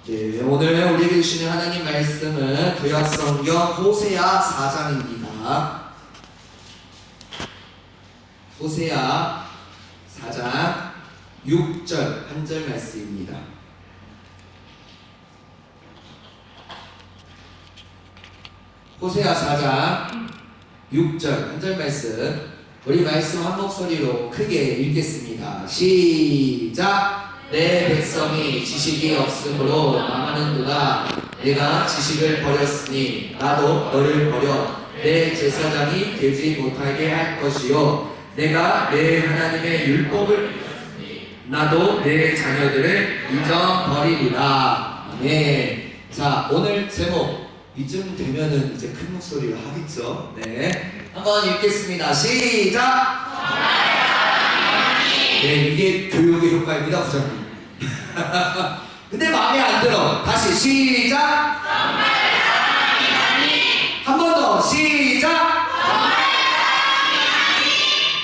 네, 오늘 우리에게 주시는 하나님 말씀은 구약성경 호세아 4장입니다. 호세아 4장 6절 한 절 말씀입니다. 호세아 4장 6절 한 절 말씀, 우리 말씀 한 목소리로 크게 읽겠습니다. 시작! 내 백성이 지식이 없으므로 망하는도다. 내가 지식을 버렸으니 나도 너를 버려 내 제사장이 되지 못하게 할 것이요, 내가 내 하나님의 율법을 나도 내 자녀들을 잊어버리리라. 아멘. 자, 오늘 제목 이쯤 되면은 이제 큰 목소리로 하겠죠. 네, 한번 읽겠습니다. 시작! 네, 이게 교육의 효과입니다, 부장님. 근데 마음에 안 들어. 다시 시작! 한 번 더 시작!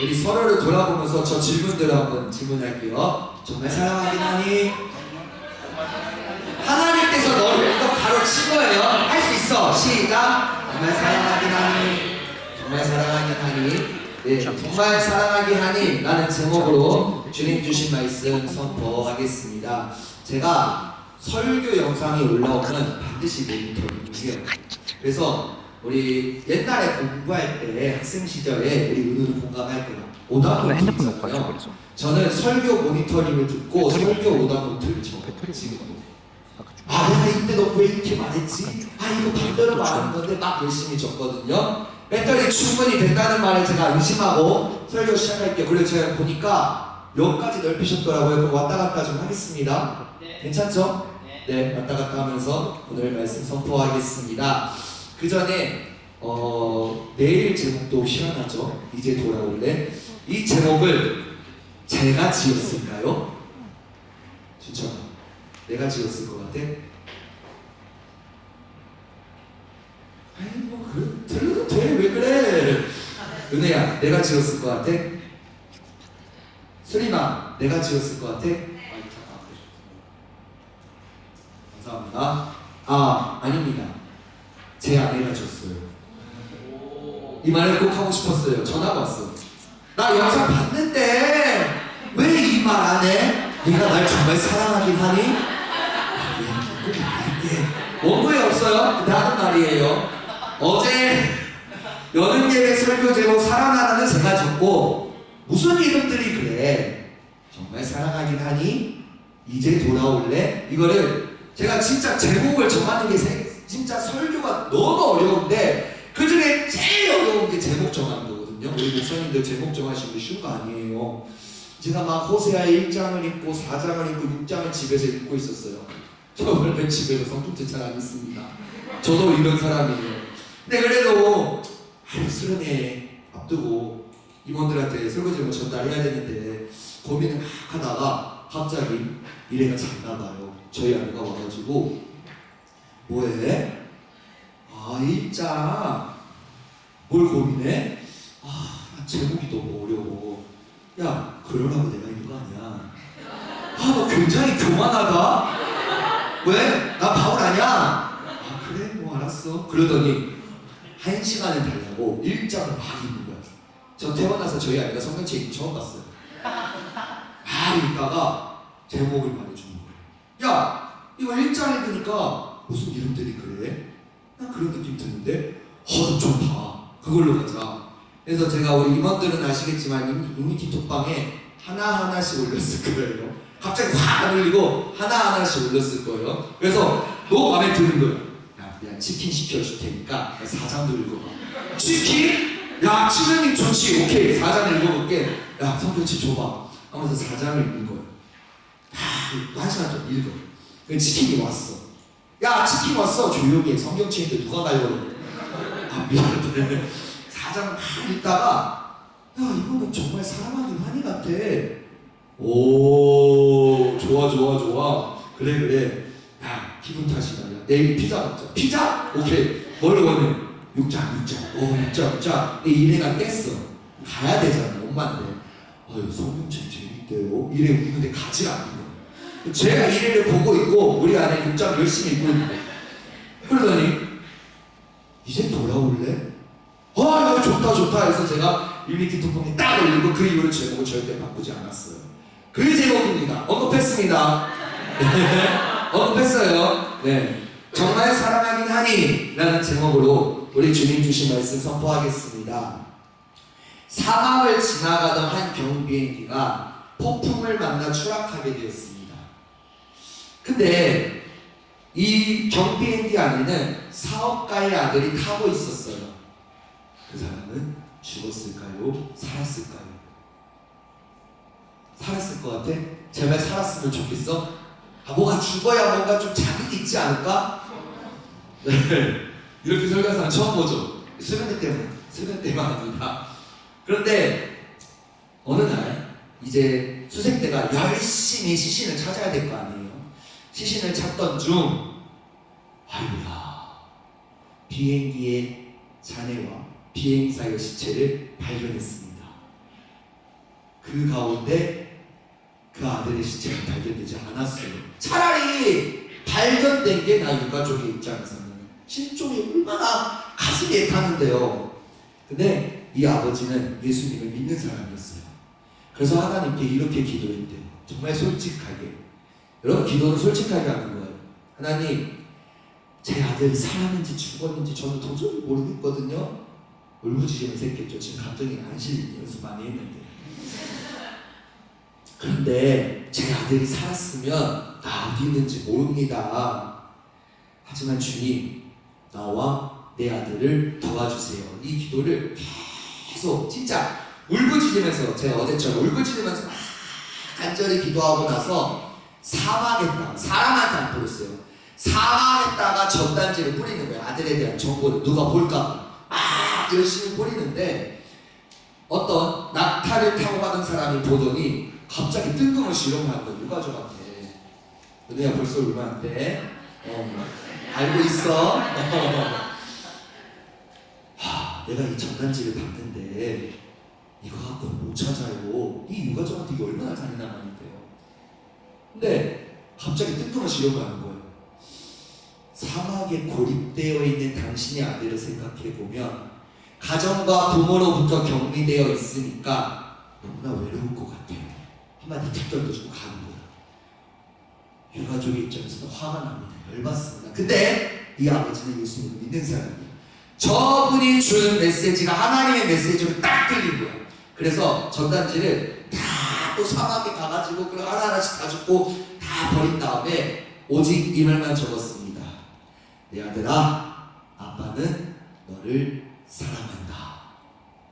우리 서로를 돌아보면서 저 질문들을 한번 질문할게요. 정말 사랑하긴 하니? 하나님께서 너를 이거 가로친 거예요. 할 수 있어. 시작! 정말 사랑하긴 하니? 정말 사랑하긴 하니? 네, 정말 사랑하긴 하니 라는 제목으로 주님 주신 말씀 선포하겠습니다. 제가 설교 영상이 올라오면 반드시 모니터링이에요. 그래서 우리 옛날에 공부할 때 학생 시절에 우리 은우는 공감할 거야. 오답노트 핸드폰 놓고 있잖아요. 그래서. 저는 설교 모니터링을 듣고 설교 오답노트를 적어요. 지금도. 아, 내가 이때 너 왜 이렇게 말했지? 아, 이거 반대로 말하는 건데 막 열심히 적거든요. 배터리 충분히 된다는 말에 제가 의심하고 설교 시작할게요. 그리고 제가 보니까 여기까지 넓히셨더라고요. 그럼 왔다 갔다 좀 하겠습니다. 네. 괜찮죠? 네, 왔다 갔다 하면서 오늘 말씀 선포하겠습니다. 그 전에 내일 제목도 희한하죠? 이제 돌아올래? 이 제목을 제가 지었을까요? 진짜 내가 지었을 것 같아? 아이 뭐 들어도 돼. 왜 그래? 은혜야, 내가 지었을 것 같아? 수림아, 내가 지었을 것 같아? 감사합니다. 아, 아닙니다. 제 아내가 줬어요. 이 말을 꼭 하고 싶었어요. 전화가 왔어. 나 영상 봤는데 왜 이 말 안 해? 네가 날 정말 사랑하긴 하니? 아, 예, 꼭 말할게. 원고에 없어요. 근데 하는 말이에요. 어제 여름 예배 설교 제목 사랑하라는 제가 적고, 무슨 이름들이 그래? 정말 사랑하긴 하니? 이제 돌아올래? 이거를 제가 진짜 제목을 정하는 게 진짜 설교가 너무 어려운데 그 중에 제일 어려운 게 제목 정하는 거거든요. 우리 목사님들 제목 정하시는 게 쉬운 거 아니에요. 제가 막 호세아 1장을 읽고 4장을 읽고 6장을 집에서 읽고 있었어요. 저 원래 집에서 성경책 잘 안 읽습니다. 저도 이런 사람이에요. 근데 그래도 수련회 앞두고 임원들한테 설교 제목 전달해야 되는데 고민을 막 하다가 갑자기 이래가 잤나봐요. 저희 아내가 와가지고 뭐해? 아, 1장 뭘 고민해? 아, 제목이 너무 어려워. 야, 그러라고 내가 읽은 거 아니야. 아, 너 굉장히 교만하다. 왜? 나 바울 아니야? 아, 그래? 뭐 알았어. 그러더니 1시간을 달라고 1장을 막 읽는 거야. 저 태어나서 저희 아이가 성경책 읽기 처음 봤어요. 막 읽다가 제목을 말해주는 거예요. 야, 이거 1장 읽으니까 무슨 이름들이 그래? 난 그런 느낌 드는데 좋다. 그걸로 가자. 그래서 제가 우리 임원들은 아시겠지만 이미티 톡방에 하나하나씩 올렸을 거예요. 갑자기 확 안 올리고 하나하나씩 올렸을 거예요. 그래서 너무 마음에 드는 거예요. 야, 내가 치킨 시켜줄 테니까 4장도 읽어봐. 치킨? 야, 치즈님 좋지. 오케이, 4장 읽어볼게. 야, 성경책 줘봐 하면서 4장을 읽는 거예요. 또 1시간 좀 읽어. 치킨이 왔어. 야, 치킨 왔어. 조용히 해. 성경책인데 누가 날려고. 아, 미안해. 4장 막 읽다가 야, 이거는 정말 사랑하긴 하니 같아. 오, 좋아. 그래. 야, 기분 탓이다. 야, 내일 피자 먹자. 피자? 오케이. 뭘 원해? 6장. 오, 6장. 내 일해가 깼어. 가야 되잖아. 엄마한테. 아유, 성경책 재밌대요. 이래 웃는데 가지 않는 거야. 제가 일을 보고 있고 우리 아내 육장 열심히 입고 있고 그러더니 이제 돌아올래? 아 좋다 좋다 해서 제가 일미티 톡톡이 딱 올리고 그 이후로 제목을 절대 바꾸지 않았어요. 그 제목입니다. 언급했습니다. 언급했어요. 네, 정말 사랑하긴 하니 라는 제목으로 우리 주님 주신 말씀 선포하겠습니다. 사막을 지나가던 한 경비행기가 폭풍을 만나 추락하게 되었습니다. 근데 이 경비행기 안에는 사업가의 아들이 타고 있었어요. 그 사람은 죽었을까요? 살았을까요? 살았을 것 같아? 제발 살았으면 좋겠어? 뭐가 죽어야 뭔가 좀 자극이 있지 않을까? 네, 이렇게 설교하는 사람 처음 보죠? 수련회 때만입니다. 그런데 어느 날 이제 수색대가 열심히 시신을 찾아야 될 거 아니에요. 시신을 찾던 중 아이고야, 비행기의 잔해와 비행사의 시체를 발견했습니다. 그 가운데 그 아들의 시체가 발견되지 않았어요. 차라리 발견된 게 나 유가족의 입장에서는 신종이 얼마나 가슴이 애타는데요. 근데 이 아버지는 예수님을 믿는 사람이었어요. 그래서 하나님께 이렇게 기도했대요. 정말 솔직하게. 여러분, 기도는 솔직하게 하는 거예요. 하나님, 제 아들이 살았는지 죽었는지 저는 도저히 모르겠거든요. 울부짖으면서 했겠죠. 지금 감정이 안 실리니 연습 많이 했는데. 그런데 제 아들이 살았으면 나 어디 있는지 모릅니다. 하지만 주님, 나와 내 아들을 도와주세요. 이 기도를 계속 진짜 울부짖으면서, 제가 어제처럼 울부짖으면서 막 간절히 기도하고 나서 사망했다. 사람한테 안 뿌렸어요. 사망했다가 전단지를 뿌리는 거예요. 아들에 대한 정보를 누가 볼까 열심히 뿌리는데 어떤 낙타를 타고 가던 사람이 보더니 갑자기 뜬금없이 이런 거 하는 거예요. 유가족한테. 너네가 벌써 얼마인데? 알고 있어? 내가 이 전단지를 봤는데 이거 갖고 못 찾아요. 이 유가족한테 이게 얼마나 잔인한 말인데요. 근데 갑자기 뜬금없이 이런 거 하는 거예요. 사막에 고립되어 있는 당신의 아들을 생각해보면 가정과 부모로부터 격리되어 있으니까 너무나 외로울 것 같아요. 한마디 툭 던져주고 가는 거예요. 유가족의 입장에서는 화가 납니다. 열받습니다. 근데 이 아버지는 예수님을 믿는 사람이에요. 저분이 주는 메시지가 하나님의 메시지로 딱 들린 거예요. 그래서 전단지를 다 또 사막에 가가지고 그걸 하나하나씩 다 줍고 다 버린 다음에 오직 이 말만 적었습니다. 내 아들아, 아빠는 너를 사랑한다.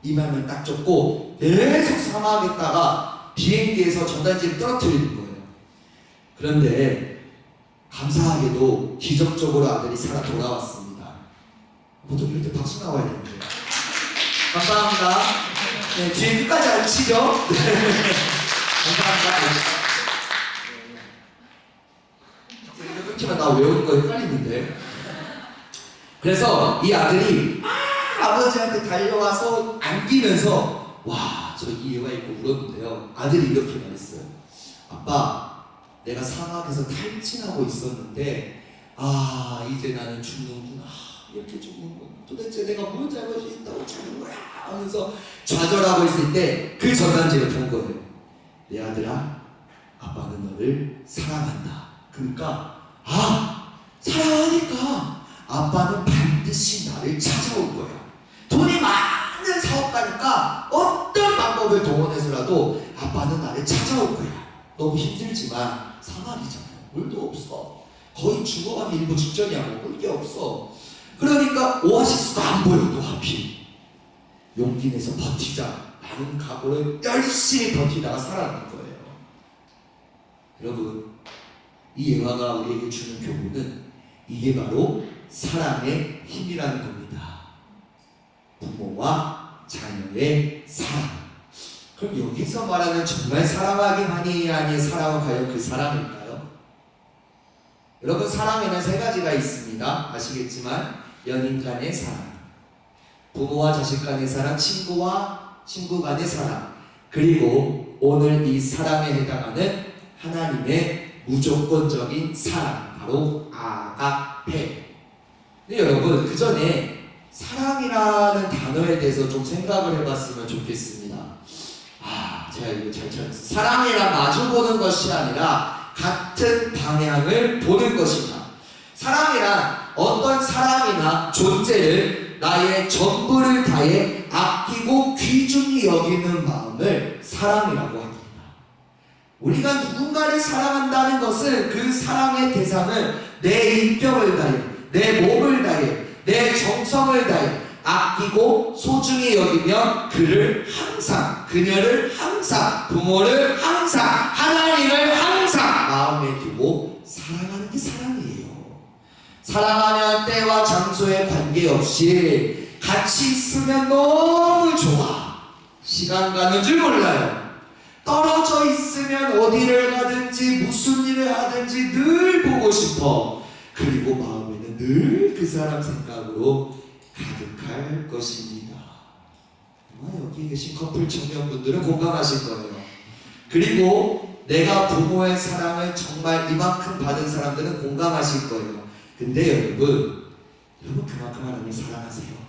이 말만 딱 적고 계속 사망하겠다가 비행기에서 전단지를 떨어뜨리는 거예요. 그런데 감사하게도 기적적으로 아들이 살아 돌아왔습니다. 보통 이럴 때 박수 나와야 되는데. 감사합니다. 네, 뒤에 끝까지 안 치죠? 감사합니다. 이거 끊기면 나 외우는 거 헷갈리는데. 그래서 이 아들이 아버지한테 달려와서 안기면서 와, 저 이해가 있고 울었는데요. 아들이 이렇게 말했어요. 아빠, 내가 사막에서 탈진하고 있었는데 이제 나는 죽는구나. 이렇게 죽는구나. 도대체 내가 뭔 잘못이 있다고 죽는 거야 하면서 좌절하고 있을 때 그 전단지를 본 거예요. 내 아들아, 아빠는 너를 사랑한다. 그러니까 사랑하니까 아빠는 반드시 나를 찾아올 거야. 돈이 많은 사업가니까 어떤 방법을 동원해서라도 아빠는 나를 찾아올 거야. 너무 힘들지만 사막이잖아요. 물도 없어. 거의 죽어가기 일부 직전이야. 먹을 게 없어. 그러니까 오아시스도 안 보여. 또 하필 용기 내서 버티자 라는 각오를 열심히 버티다가 살아난 거예요. 여러분, 이 예화가 우리에게 주는 교훈은 이게 바로 사랑의 힘이라는 겁니다. 부모와 자녀의 사랑. 그럼 여기서 말하는 정말 사랑하긴 하니 아니 사랑은 과연 그 사랑일까요? 여러분, 사랑에는 세 가지가 있습니다. 아시겠지만 연인 간의 사랑, 부모와 자식 간의 사랑, 친구와 친구 간의 사랑, 그리고 오늘 이 사랑에 해당하는 하나님의 무조건적인 사랑, 바로 아가페. 근데 여러분, 그 전에 사랑이라는 단어에 대해서 좀 생각을 해봤으면 좋겠습니다. 제가 이거 잘 찾았어요. 사랑이란 마주보는 것이 아니라 같은 방향을 보는 것이다. 사랑이란 어떤 사람이나 존재를 나의 전부를 다해 아끼고 귀중히 여기는 마음을 사랑이라고 합니다. 우리가 누군가를 사랑한다는 것은 그 사랑의 대상을 내 인격을 다해, 내 몸을 다해, 내 정성을 다해 아끼고 소중히 여기며 그를 항상, 그녀를 항상, 부모를 항상, 하나님을 항상 마음에 두고 사랑하는 게 사랑이에요. 사랑하면 때와 장소에 관계없이 같이 있으면 너무 좋아. 시간 가는 줄 몰라요. 떨어져 있으면 어디를 가든지 무슨 일을 하든지 늘 보고 싶어. 그리고 마음에는 늘 그 사람 생각으로 가득할 것입니다. 아마 여기 계신 커플 청년분들은 공감하실 거예요. 그리고 내가 부모의 사랑을 정말 이만큼 받은 사람들은 공감하실 거예요. 근데 여러분 그만큼 하나님 사랑하세요.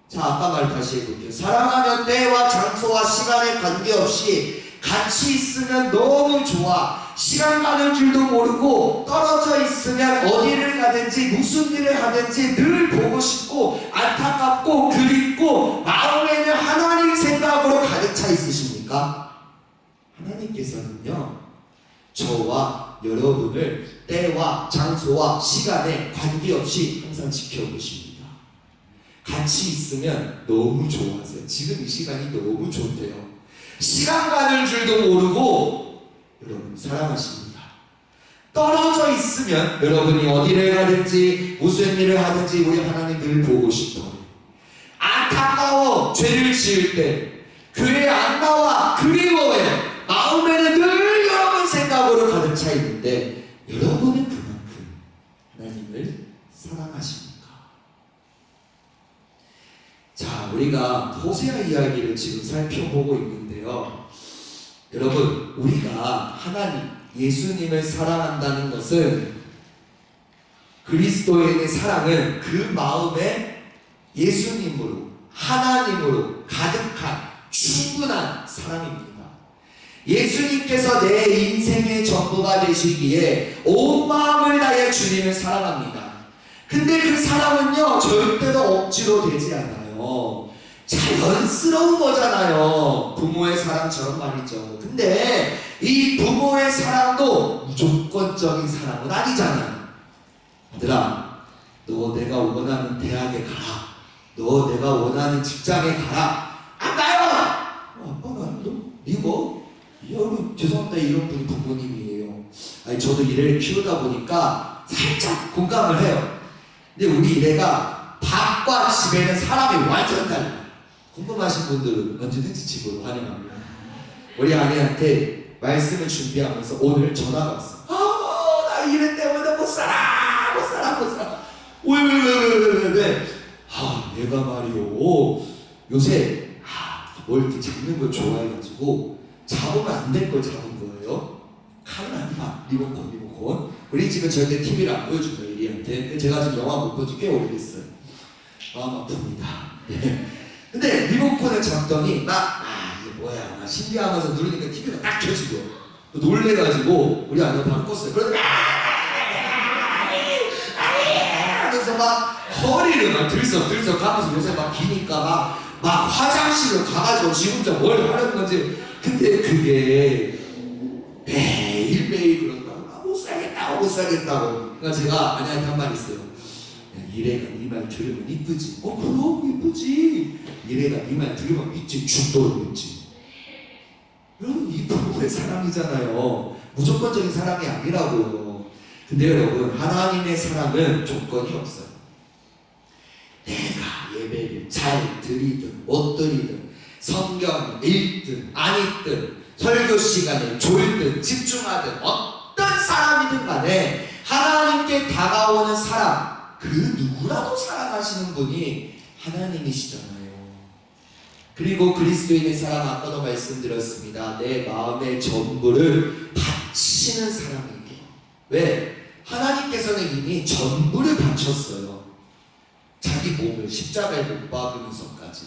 자, 아까 말 다시 해볼게요. 사랑하면 때와 장소와 시간에 관계없이 같이 있으면 너무 좋아. 시간 가는 줄도 모르고 떨어져 있으면 어디를 가든지 무슨 일을 하든지 늘 보고 싶고 안타깝고 그립고 마음에는 하나님 생각으로 가득 차 있으십니까? 하나님께서는요, 저와 여러분을 때와 장소와 시간에 관계없이 항상 지켜보십니다. 같이 있으면 너무 좋아하세요. 지금 이 시간이 너무 좋대요. 시간 가는 줄도 모르고 여러분 사랑하십니다. 떨어져 있으면 여러분이 어디를 가든지 무슨 일을 하든지 우리 하나님 늘 보고 싶어요. 안타까워 죄를 지을 때 교회 안 나와 그리워해. 마음에는 늘 여러분 생각으로 가득 차 있는데 여러분은 그만큼 하나님을 사랑하십니까? 자, 우리가 호세아 이야기를 지금 살펴보고 있는데요. 여러분, 우리가 하나님, 예수님을 사랑한다는 것은 그리스도인의 사랑은 그 마음에 예수님으로, 하나님으로 가득한 충분한 사랑입니다. 예수님께서 내 인생의 전부가 되시기에 온 마음을 다해 주님을 사랑합니다. 근데 그 사랑은요, 절대로 억지로 되지 않아요. 자연스러운 거잖아요. 부모의 사랑처럼 말이죠. 근데 이 부모의 사랑도 무조건적인 사랑은 아니잖아요. 아들아, 너 내가 원하는 대학에 가라. 너 내가 원하는 직장에 가라. 안 가요! 아빠가 너 여러분 죄송합니다. 이런 분이 부모님이에요. 아니, 저도 이래를 키우다 보니까 살짝 공감을 해요. 근데 우리 이래가 밥과 집에는 사람이 완전 달라요. 궁금하신 분들은 언제든지 집으로 환영합니다. 우리 아내한테 말씀을 준비하면서 오늘 전화가 왔어. 나 일 때문에 못 살아. 왜? 얘가 말이요. 요새 뭘 이렇게 잡는 걸 좋아해가지고 잡으면 안 될 걸 잡은 거예요. 칼은 아니야. 리모컨. 우리 집은 절대 TV를 안 보여준다, 이리한테. 제가 지금 영화 못 본 지 꽤 오래됐어요. 마음 아픕니다. 근데 리모컨을 잡더니 이게 뭐야, 나 신기하면서 누르니까 TV가 딱 켜지고 놀래가지고 우리 아내가 바로 껐어요. 그러더니 하면서 막 허리를 막 들썩 하면서 요새 막 기니까 막 화장실로 가가지고 지 혼자 뭘 하는 건지. 근데 그게 매일 그런다고. 못 살겠다고. 그러니까 제가 아내한테 한 말 있어요. 이래가 네 말 들으면 이쁘지. 그럼 이쁘지. 이래가 네 말 들으면 믿지. 죽도록 믿지. 여러분, 이 부부의 사랑이잖아요. 무조건적인 사랑이 아니라고요. 근데 여러분, 하나님의 사랑은 조건이 없어요. 내가 예배를 잘 드리든 못 드리든 성경 읽든 안 읽든 설교 시간에 졸든 집중하든 어떤 사람이든 간에 하나님께 다가오는 사람, 그 누구라도 사랑하시는 분이 하나님이시잖아요. 그리고 그리스도인의 사랑, 아까도 말씀드렸습니다. 내 마음의 전부를 바치는 사람이에요. 왜? 하나님께서는 이미 전부를 바쳤어요. 자기 몸을 십자가에 못 박으면서까지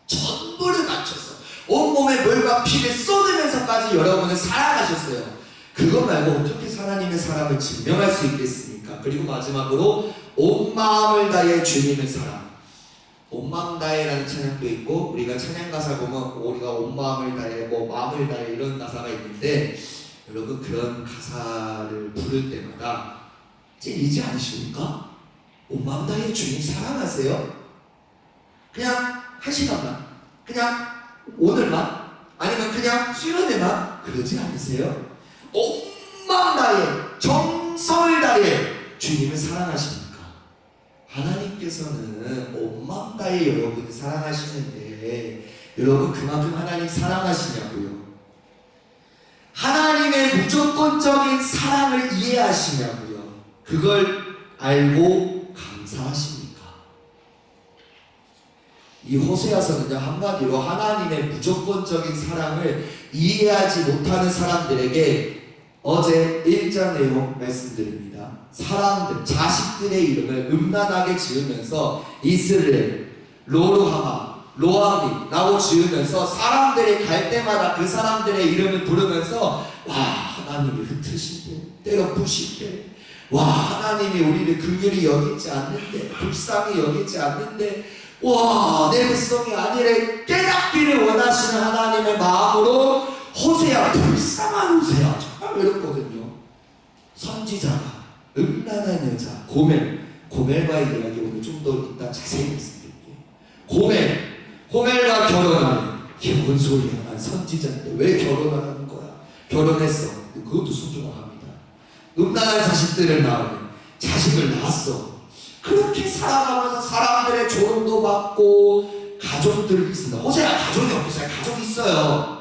전부를 바쳤어. 온몸에 물과 피를 쏟으면서까지 여러분을 사랑하셨어요. 그거 말고 어떻게 하나님의 사랑을 증명할 수 있겠습니까? 그리고 마지막으로 온 마음을 다해 주님을 사랑. 온 마음 다해라는 찬양도 있고, 우리가 찬양 가사 보면 우리가 온 마음을 다해, 뭐 마음을 다해 이런 가사가 있는데, 여러분 그런 가사를 부를 때마다 찔리지 않으십니까? 온 마음 다해 주님 사랑하세요? 그냥 한 시간만, 그냥 오늘만, 아니면 그냥 수련회만 그러지 않으세요? 온 마음 다해, 정성을 다해 주님을 사랑하십니까? 하나님께서는 온 마음 다해 여러분을 사랑하시는데, 여러분 그만큼 하나님 사랑하시냐고요? 하나님의 무조건적인 사랑을 이해하시냐고요? 그걸 알고 감사하십니까? 이 호세아서는요, 한마디로 하나님의 무조건적인 사랑을 이해하지 못하는 사람들에게 어제 1장 내용 말씀드립니다. 사람들, 자식들의 이름을 음란하게 지으면서 이스라엘, 로루하마, 로아미 라고 지으면서 사람들이 갈 때마다 그 사람들의 이름을 부르면서, 와, 하나님이 흩으신데, 때려 부실때, 와, 하나님이 우리를 긍휼히 여기지 않는데, 불쌍히 여기지 않는데, 와, 내 백성이 아니래 깨닫기를 원하시는 하나님의 마음으로 호세아, 불쌍한 호세아 정말 외롭거든요. 선지자가 음란한 여자 고멜과의 이야기 오늘 좀 더 이따 자세히 말씀드릴게요. 고멜과 결혼하는, 이게 뭔 소리야? 난 선지자인데 왜 결혼을 하는 거야? 결혼했어. 그것도 순종합니다. 음란한 자식들을 낳으면 자식을 낳았어. 그렇게 살아가면서 사람들의 조롱도 받고 가족들이 있습니다. 호세가 가족이 없어요. 가족이 있어요.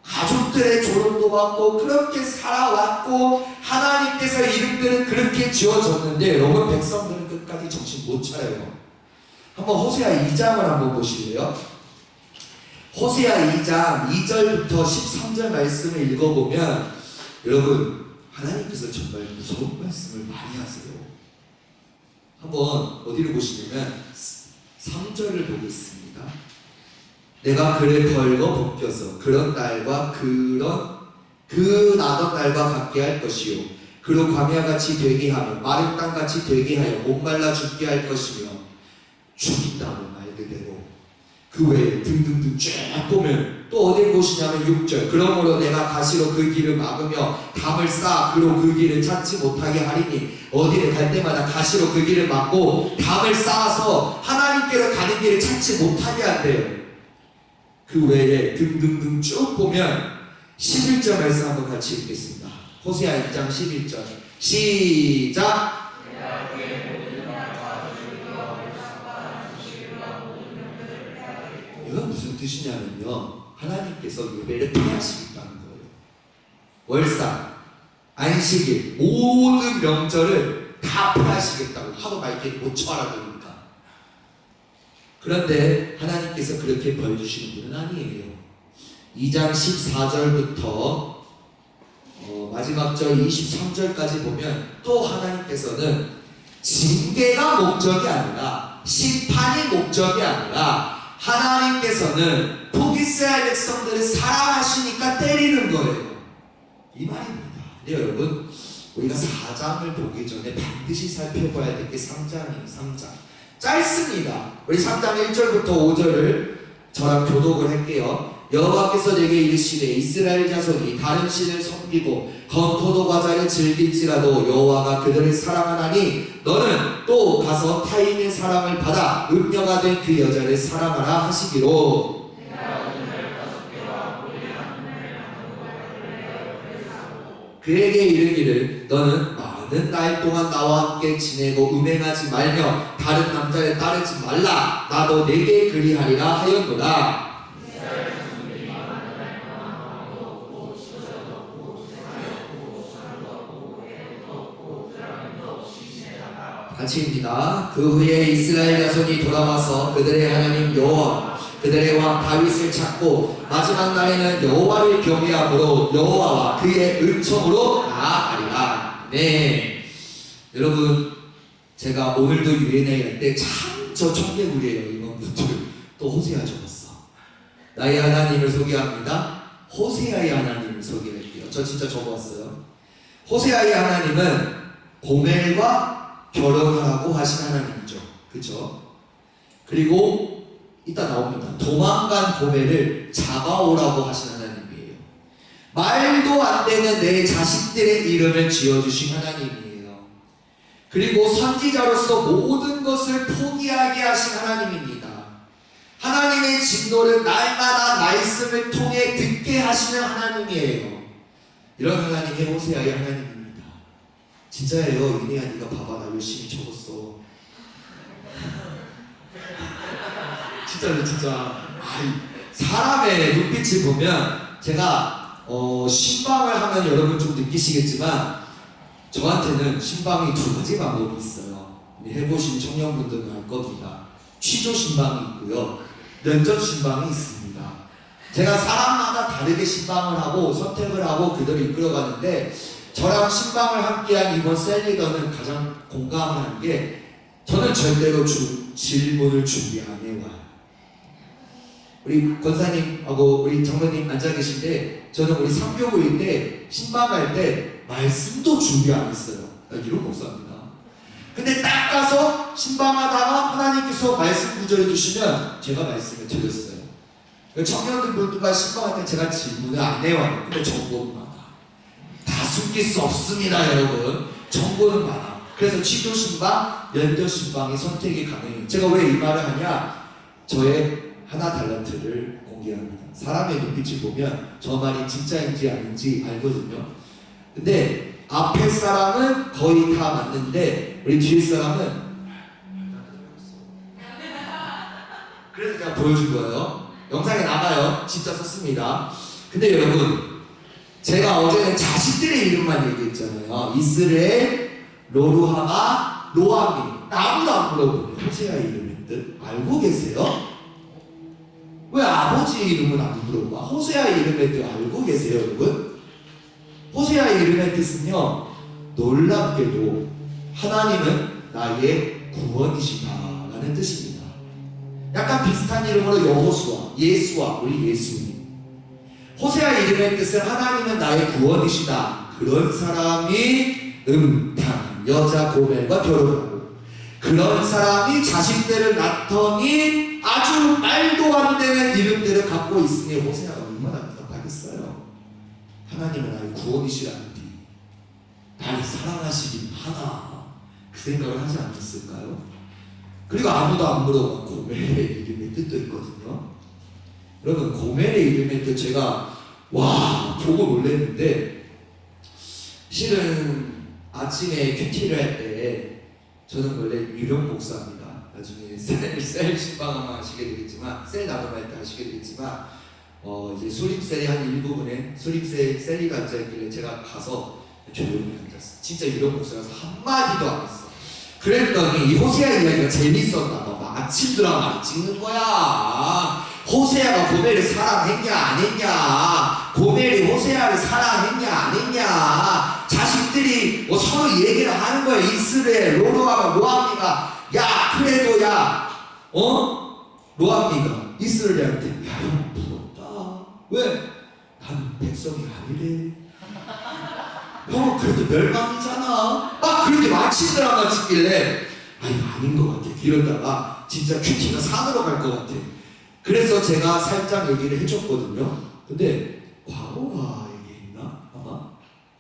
가족들의 조롱도 받고 그렇게 살아왔고, 하나님께서 이름들은 그렇게 지어졌는데 여러분 백성들은 끝까지 정신 못 차려요. 한번 호세아 2장을 한번 보실래요? 호세아 2장 2절부터 13절 말씀을 읽어보면 여러분 하나님께서 정말 무서운 말씀을 많이 하세요. 한번 어디를 보시냐면 3절을 보겠습니다. 내가 그를 걸고 벗겨서 그런 날과 그 나던 날과 같게 할 것이요, 그로 광야같이 되게 하며 마른 땅같이 되게 하여 목말라 죽게 할 것이며, 죽인다고 말 그대로. 그 외에 등등등 쫙 보면 또 어딜 보시냐면 6절, 그러므로 내가 가시로 그 길을 막으며 담을 쌓아 그로 그 길을 찾지 못하게 하리니, 어디를 갈 때마다 가시로 그 길을 막고 담을 쌓아서 하나님께로 가는 길을 찾지 못하게 한대요. 그 외에 등등등 쭉 보면 11절 말씀 한번 같이 읽겠습니다. 호세아 2장 11절 시작. 이건 무슨 뜻이냐면요, 하나님께서 예배를 폐하시겠다는 거예요. 월상, 안식일, 모든 명절을 다 폐하시겠다고. 하도 막 이렇게 못 알아들으니까. 그런데 하나님께서 그렇게 벌 주시는 분은 아니에요. 2장 14절부터 마지막 절 23절까지 보면 또 하나님께서는 징계가 목적이 아니라, 심판이 목적이 아니라, 하나님께서는 포기스라엘 백성들을 사랑하시니까 때리는 거예요. 이 말입니다. 근데 여러분, 우리가 4장을 보기 전에 반드시 살펴봐야 될 게 3장이에요. 3장 짧습니다. 우리 3장 1절부터 5절을 저랑 교독을 할게요. 여호와께서 내게 이르시되, 이스라엘 자손이 다른 신을 섬기고 건포도 과자를 즐길지라도 여호와가 그들을 사랑하나니 너는 또 가서 타인의 사랑을 받아 음녀가 된 그 여자를 사랑하라 하시기로. 그에게 이르기를, 너는 많은 날 동안 나와 함께 지내고 음행하지 말며 다른 남자를 따르지 말라. 나도 내게 그리하리라 하였노라. 같이입니다. 그 후에 이스라엘 자손이 돌아와서 그들의 하나님 여호와 그들의 왕 다윗을 찾고 마지막 날에는 여호와를 경외함으로 여호와와 그의 은총으로 나아가리라. 네, 여러분 제가 오늘도 유엔에 갈 때 참 저 청개구리예요. 이번 분들 또 호세아 적었어. 나의 하나님을 소개합니다. 호세아의 하나님을 소개할게요. 저 진짜 적어왔어요. 호세아의 하나님은 고멜과 결혼하라고 하신 하나님이죠. 그쵸? 그리고 이따 나옵니다. 도망간 고멜을 잡아오라고 하신 하나님이에요. 말도 안 되는 내 자식들의 이름을 지어주신 하나님이에요. 그리고 선지자로서 모든 것을 포기하게 하신 하나님입니다. 하나님의 진노를 날마다 말씀을 통해 듣게 하시는 하나님이에요. 이런 하나님이 호세아의 하나님입니다. 진짜예요. 이내야 네가 봐봐, 나 열심히 적었어. 진짜로 진짜. 사람의 눈빛을 보면 제가 신방을 하면 여러분 좀 느끼시겠지만 저한테는 신방이 두 가지 방법이 있어요. 해보신 청년분들은 알 겁니다. 취조 신방이 있고요, 면접 신방이 있습니다. 제가 사람마다 다르게 신방을 하고 선택을 하고 그들을 이끌어가는데 저랑 신방을 함께한 이번 셀리더는 가장 공감하는 게 저는 절대로 질문을 준비 안 해와요. 우리 권사님하고 우리 장로님 앉아 계신데 저는 우리 상교부일 때 신방할 때 말씀도 준비 안 했어요. 나 이런 목사입니다. 근데 딱 가서 신방하다가 하나님께서 말씀 구절해 주시면 제가 말씀을 드렸어요. 청년들과 신방할 때 제가 질문을 안 해와요. 근데 정보는 많아. 다 숨길 수 없습니다, 여러분. 정보는 많아. 그래서 취조 신방, 면접 신방이 선택이 가능해요. 제가 왜 이 말을 하냐? 저의 하나 달란트를 공개합니다. 사람의 눈빛을 보면 저 말이 진짜인지 아닌지 알거든요. 근데 앞에 사람은 거의 다 맞는데 우리 뒤에 사람은 그래서 제가 보여준 거예요. 영상에 나가요. 진짜 썼습니다. 근데 여러분, 제가 어제는 자식들의 이름만 얘기했잖아요. 이스라엘, 로루하마, 로암미. 아무도 안 물어보네. 호세아의 이름의 뜻 알고 계세요? 왜 아버지 이름은 안 물어봐? 호세아의 이름의 뜻 알고 계세요, 여러분? 호세아의 이름의 뜻은요, 놀랍게도 하나님은 나의 구원이시다 라는 뜻입니다. 약간 비슷한 이름으로 여호수아, 예수와 우리 예수님. 호세아의 이름의 뜻은 하나님은 나의 구원이시다. 그런 사람이 음탕한 여자 고멜과 결혼하고 그런 사람이 자식들을 낳더니 아주 말도 안 되는 이름들을 갖고 있으니 호세아가 얼마나 답답하겠어요. 하나님은 나의 구원이시라는데 나를 사랑하시긴 하나, 그 생각을 하지 않았을까요? 그리고 아무도 안 물어봐. 고멜의 이름의 뜻도 있거든요. 여러분, 고멜의 이름의 뜻 제가 보고 놀랐는데, 실은 아침에 큐티를 할 때 저는 원래 유령 목사입니다. 나중에 셀 신방하면 아시게 되겠지만, 셀 나눔할 때 아시게 되겠지만, 이제 수립셀이 한 일부분에 셀리가 앉아있길래 제가 가서 조용히 앉았어. 진짜 유령 목사라서 한마디도 안 했어. 그랬더니 이 호세아 이야기가 재밌었나 봐. 아침 드라마를 찍는 거야. 호세아가 고멜을 사랑했냐 안 했냐, 고멜이 호세아를 사랑했냐 안 했냐, 자식들이 서로 얘기를 하는 거야. 이스라엘, 로루아가, 로암미가. 야, 그래도 로암미가 이스라엘한테 야, 형 부럽다. 왜? 난 백성이 아니래. 형은 그래도 멸망이잖아. 그렇게 마침 드라마 찍길래 이거 아닌 것 같아. 이러다가 진짜 큐티가 산으로 갈 것 같아. 그래서 제가 살짝 얘기를 해줬거든요. 근데 광호가 얘기했나? 아마?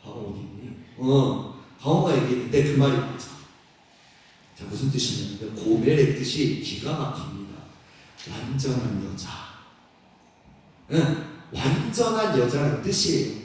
광호 어디 있니? 광호가 얘기했는데 그 말이 맞아. 자, 무슨 뜻이냐면 고멜의 뜻이 기가 막힙니다. 완전한 여자. 응, 완전한 여자라는 뜻이에요.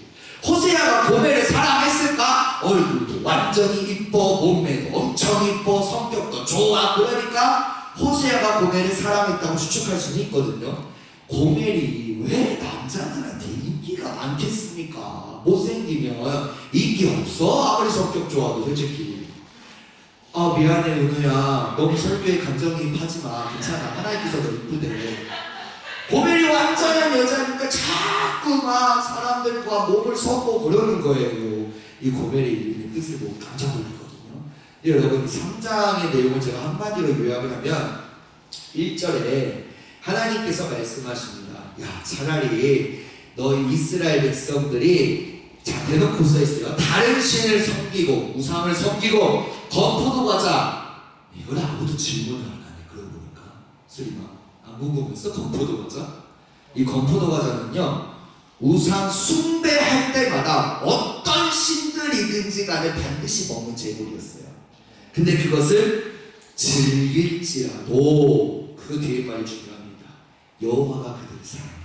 호세아가 고멜을 사랑했을까? 얼굴도 완전히 이뻐, 몸매도 엄청 이뻐, 성격도 좋아. 그러니까 호세아가 고멜을 사랑했다고 추측할 수는 있거든요. 고멜이 왜 남자들한테 인기가 많겠습니까? 못생기면 인기 없어. 아무리 성격 좋아도 솔직히. 미안해 은우야, 너무 설교에 감정이입하지마. 괜찮아. 하나님께서 너 이쁘대. 고멜이 완전한 여자니까 자꾸 막 사람들과 몸을 섞고 그러는 거예요. 이 고멜의 이름의 뜻을 보고 깜짝 놀랐거든요. 여러분, 이 3장의 내용을 제가 한마디로 요약을 하면 1절에 하나님께서 말씀하십니다. 야, 차라리 너희 이스라엘 백성들이, 자, 대놓고 써 있어요. 다른 신을 섬기고 우상을 섬기고 건포도 과자, 이걸 아무도 질문을 안 하네. 그러고 보니까 수리마 안 궁금했어? 건포도 과자? 이 건포도 과자는요, 우상 숭배할 때마다 어떤 신들이든지 간에 반드시 먹는 제물이었어요. 근데 그것을 즐길지라도, 그 뒤에 말이 중요합니다. 여호와가 그들을 사랑하니.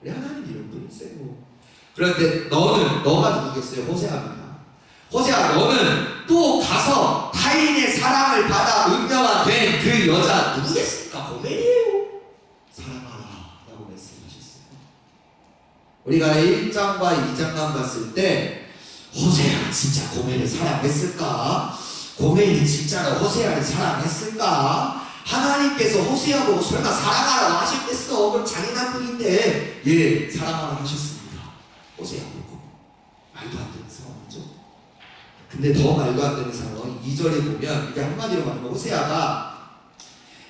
우리 하나님 이런 분이 세고. 그런데 너가 누구겠어요? 호세아입니다. 호세아, 너는 또 가서 타인의 사랑을 받아 음녀가 된 그 여자 누구겠습니까? 고멜이에요. 사랑하라 라고 말씀하셨어요. 우리가 1장과 2장만 봤을 때 호세아가 진짜 고멜을 사랑했을까? 고멜이 진짜로 호세아를 사랑했을까? 하나님께서 호세아 보고 설마 사랑하라고 하셨겠어? 그럼 잔인한 분인데, 예, 사랑하라고 하셨습니다. 호세아 보고. 말도 안 되는 상황이죠. 근데 더 말도 안 되는 상황은 2절에 보면, 이게 한마디로 말하면 호세아가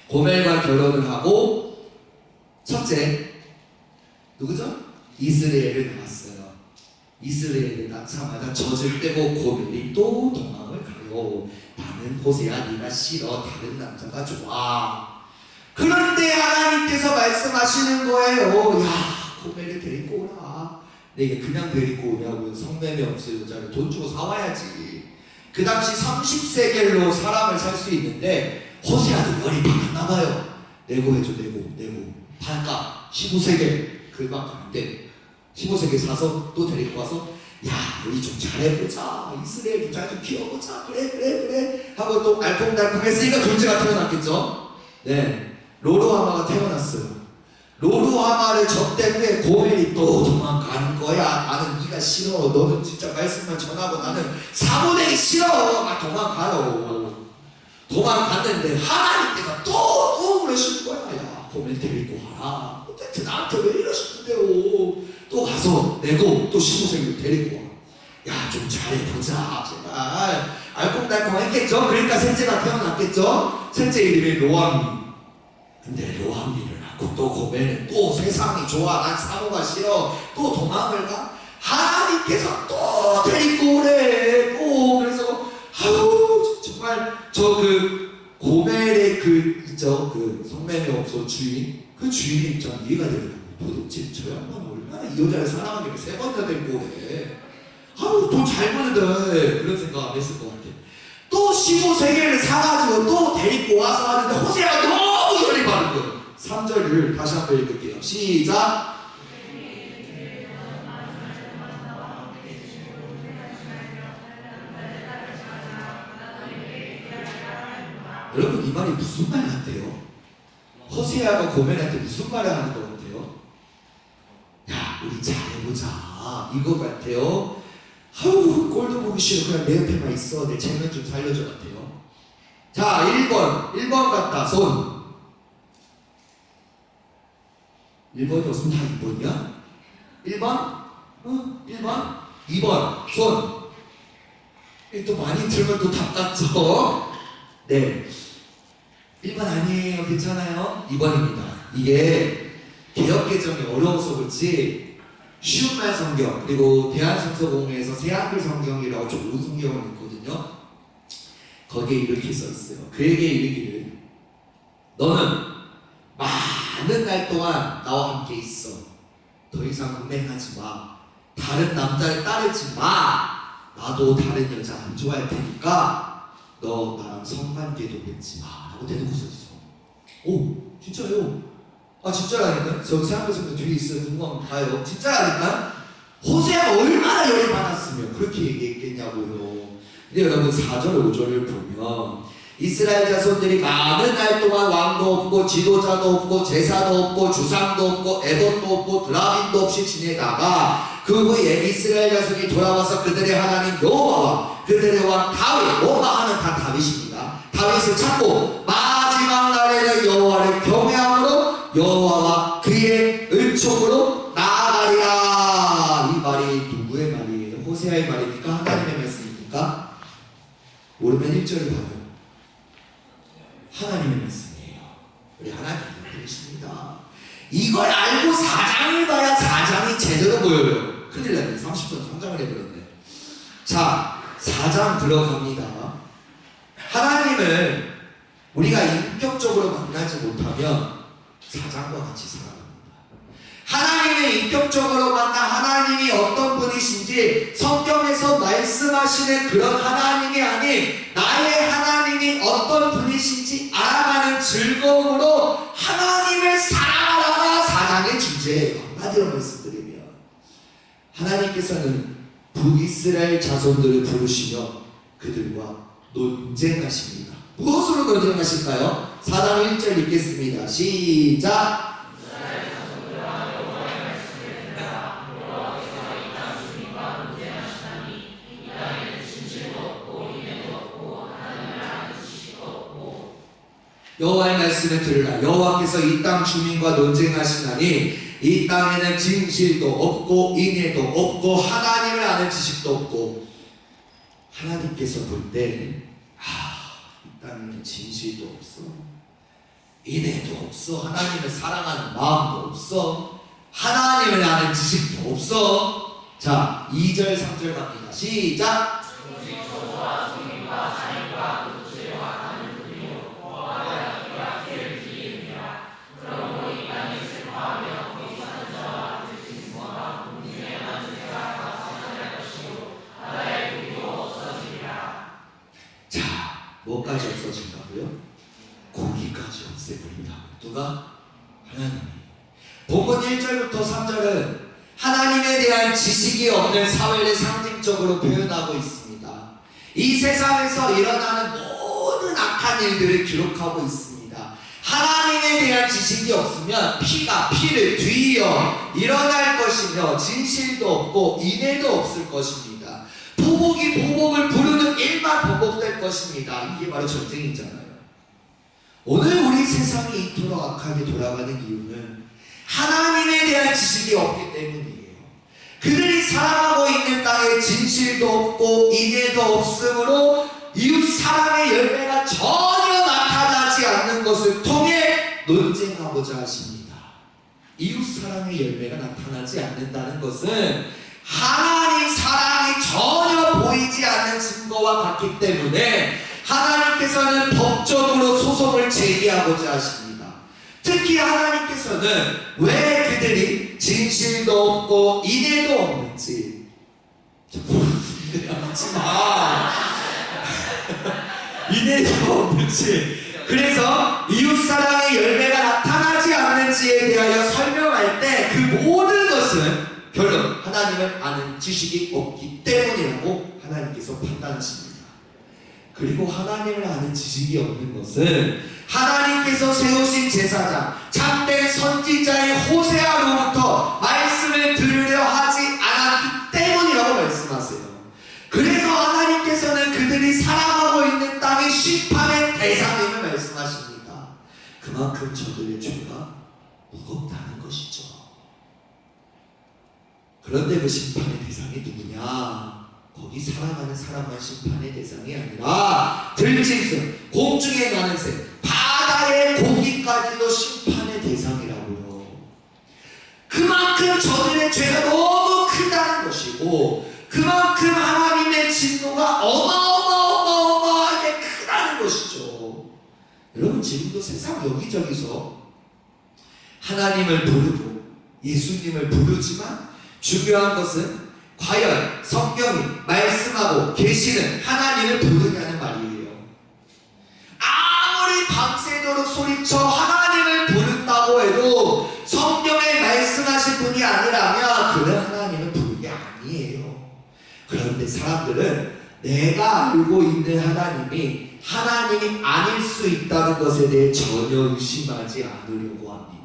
고멜과 결혼을 하고, 첫째 누구죠? 이스라엘을 낳았어요. 이스라엘을 낳자마자 젖을 떼고 고멜이 또 도망을 가요. 나는 호세아, 네가 싫어. 다른 남자가 좋아. 그런데 하나님께서 말씀하시는 거예요. 야, 고멜을 데리고 오라. 내가 그냥 데리고 오냐고요. 성매매 없을 여자를 돈 주고 사와야지. 그 당시 30세겔로 사람을 살 수 있는데 호세아도 열이 받았나봐요. 내고 해줘. 내고 반값 15세겔 그밖에 안 돼. 15세겔 사서 또 데리고 와서, 야, 우리 좀 잘해보자. 이스라엘 잘 좀 키워보자. 그래 하고 또 알콩달콩 했으니까 둘째가 태어났겠죠. 네, 로루하마가 태어났어요. 로루하마를 접대 후에 고멜이 또 도망가는 거야. 나는 네가 싫어. 너는 진짜 말씀만 전하고 나는 사모되기 싫어. 막 도망가요. 도망갔는데 하나님께서 또 그러실 거야. 야, 고멜 데리고 와라. 도대체 나한테 왜 이러시는데요? 또 가서 내고 또 15세기를 데리고 와. 야, 좀 잘해보자 제발. 알콩달콩 했겠죠. 그러니까 셋째가 태어났겠죠. 셋째 이름이 로암미. 근데 로암미를 낳고 또 고멜은 또 세상이 좋아. 난 사모가 싫어. 또 도망을 가. 하나님께서 또 데리고 오래. 또 그래서 아우 정말 저 그 고멜의 그 있죠, 그 성매매업소 주인, 그 주인의 입장 이해가 되는 거예요. 도대체 저 양반 얼마나 이 여자를 사랑하길래 세 번이나 데리고 오래. 아우 돈 잘 버는데. 그런 생각 안 했을 것 같아. 또 15세계를 사가지고 또 데리고 와서 하는데 호세아가 너무 열이 받은 거예요. 3절을 다시 한번 읽을게요. 시작. 여러분, 이 말이 무슨 말 같아요? 호세아가 고멜한테 무슨 말을 하는 것 같아요? 야, 우리 잘해보자 이거 같아요. 아우 꼴도 보기 싫어. 그냥 내 옆에만 있어. 내 체면 좀 살려줘 같아요. 자, 1번 같다. 손. 1번이 없으면 다 2번이야? 1번? 1번? 2번 손. 또 많이 들면 또 답 같죠? 네, 1번 아니에요. 괜찮아요. 2번입니다. 이게 개역개정이 어려워서 그렇지 쉬운 말 성경, 그리고 대한성서공회에서 새한글 성경이라고 좋은 성경을 있거든요. 거기에 이렇게 써있어요. 그에게 이르기를 너는 많은 날 동안 나와 함께 있어. 더 이상 음행하지 마. 다른 남자를 따르지 마. 나도 다른 여자 안 좋아할 테니까 너 나랑 성관계도 맺지 마 라고 대놓고 써있어. 오, 진짜요? 아, 진짜라니까? 저기 생각해서 뒤에 있어요. 누군가 봐요. 진짜라니까? 호세아가 얼마나 열을 받았으면 그렇게 얘기했겠냐고요. 근데 여러분 4절 5절을 보면 이스라엘 자손들이 많은 날 동안 왕도 없고 지도자도 없고 제사도 없고 주상도 없고 에봇도 없고 드라민도 없이 지내다가 그 후에 이스라엘 자손이 돌아와서 그들의 하나님 여호와와 그들의 왕 다윗, 로마하는 다 다윗입니다. 다윗을 찾고 마지막 날에는 여호와를 경외함으로 여호와와 모르면 1절을 봐요. 하나님의 말씀이에요. 우리 하나님은 그러십니다. 이걸 알고 4장을 봐야 4장이 제대로 보여요. 큰일 났네. 30분 성장을 해버렸네. 자, 4장 들어갑니다. 하나님을 우리가 인격적으로 만나지 못하면 4장과 같이 살아갑니다. 하나님을 인격적으로 만나 하나님이 어떤 분이신지 성경에서 말씀하시는 그런 하나님이 아닌 나의 하나님이 어떤 분이신지 알아가는 즐거움으로 하나님을 사랑하라가 4장의 주제예요. 한마디로 말씀드리면 하나님께서는 북이스라엘 자손들을 부르시며 그들과 논쟁하십니다. 무엇으로 논쟁하실까요? 4장 1절 읽겠습니다. 시작! 여호와의 말씀을 들으라. 여호와께서 이 땅 주민과 논쟁하시나니 이 땅에는 진실도 없고 인애도 없고 하나님을 아는 지식도 없고. 하나님께서 볼 때 이 땅에는 진실도 없어, 인애도 없어, 하나님을 사랑하는 마음도 없어, 하나님을 아는 지식도 없어. 자, 2절 3절 갑니다. 시작! 뭐까지 없어진다고요? 고기까지 없애버린다고. 누가? 하나님이. 본문 1절부터 3절은 하나님에 대한 지식이 없는 사회를 상징적으로 표현하고 있습니다. 이 세상에서 일어나는 모든 악한 일들을 기록하고 있습니다. 하나님에 대한 지식이 없으면 피가 피를 뒤이어 일어날 것이며 진실도 없고 인애도 없을 것입니다. 보복이 보복을 부르는 일만 반복될 것입니다. 이게 바로 전쟁이잖아요. 오늘 우리 세상이 이토록 악하게 돌아가는 이유는 하나님에 대한 지식이 없기 때문이에요. 그들이 살아가고 있는 땅에 진실도 없고 인애도 없으므로 이웃 사랑의 열매가 전혀 나타나지 않는 것을 통해 논쟁하고자 하십니다. 이웃 사랑의 열매가 나타나지 않는다는 것은 하나님 사랑이 전혀 보이지 않는 증거와 같기 때문에 하나님께서는 법적으로 소송을 제기하고자 하십니다. 특히 하나님께서는 왜 그들이 진실도 없고 인애도 없는지 하지마 인애도 없는지, 그래서 이웃사랑의 열매가 나타나지 않는지에 대하여 설명할 때 그 모든 것은 결론 하나님을 아는 지식이 없기 때문이라고 하나님께서 판단하십니다. 그리고 하나님을 아는 지식이 없는 것은 하나님께서 세우신 제사장 참된 선지자의 호세아로부터 말씀을 들으려 하지 않았기 때문이라고 말씀하세요. 그래서 하나님께서는 그들이 살아가고 있는 땅이 심판의 대상임을 말씀하십니다. 그만큼 저들의 죄가 무겁다는 것이죠. 그런데 그 심판의 대상이 누구냐? 거기 살아가는 사람만 심판의 대상이 아니라 들짐승, 공중에 나는 새, 바다의 고기까지도 심판의 대상이라고요. 그만큼 저들의 죄가 너무 크다는 것이고 그만큼 하나님의 진노가 어마어마하게 크다는 것이죠. 여러분, 지금도 세상 여기저기서 하나님을 부르고 예수님을 부르지만 중요한 것은 과연 성경이 말씀하고 계시는 하나님을 부르냐는 말이에요. 아무리 밤새도록 소리쳐 하나님을 부른다고 해도 성경에 말씀하신 분이 아니라면 그는 하나님을 부르는 게 아니에요. 그런데 사람들은 내가 알고 있는 하나님이 하나님이 아닐 수 있다는 것에 대해 전혀 의심하지 않으려고 합니다.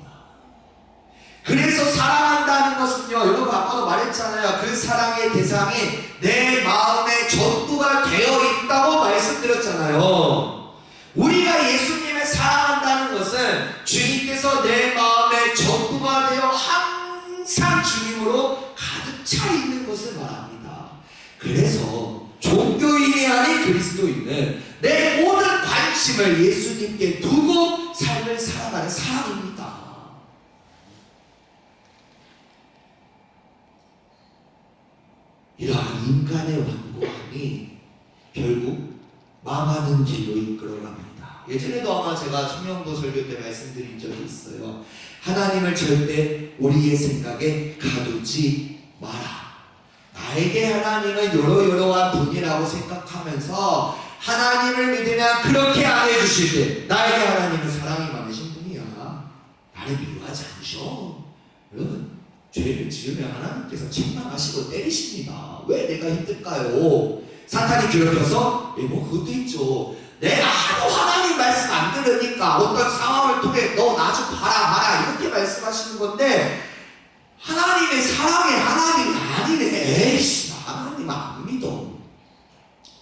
그래서 사랑한다는 것은요, 여러분 아까도 말했잖아요. 그 사랑의 대상이 내 마음의 전부가 되어 있다고 말씀드렸잖아요. 우리가 예수님을 사랑한다는 것은 주님께서 내 마음의 전부가 되어 항상 주님으로 가득 차 있는 것을 말합니다. 그래서 종교인이 아닌 그리스도인은 내 모든 관심을 예수님께 두고 삶을 살아가는 사람입니다. 이러한 인간의 완고함이 결국 망하는 길로 이끌어갑니다. 예전에도 아마 제가 청년부 설교 때 말씀드린 적이 있어요. 하나님을 절대 우리의 생각에 가두지 마라. 나에게 하나님은 여러한 분이라고 생각하면서 하나님을 믿으면 그렇게 안 해주실 때 나에게 하나님은 사랑이 많으신 분이야. 나를 미워하지 않으셔. 여러분, 죄를 지으면 하나님께서 책망하시고 때리십니다. 왜 내가 힘들까요? 사탄이 괴롭혀서 뭐 그것도 있죠. 내가 하도 하나님 말씀 안 들으니까 어떤 상황을 통해 너 나 좀 봐라 이렇게 말씀하시는 건데, 하나님의 사랑에 하나님이 아니네. 에이씨, 나 하나님 안 믿어.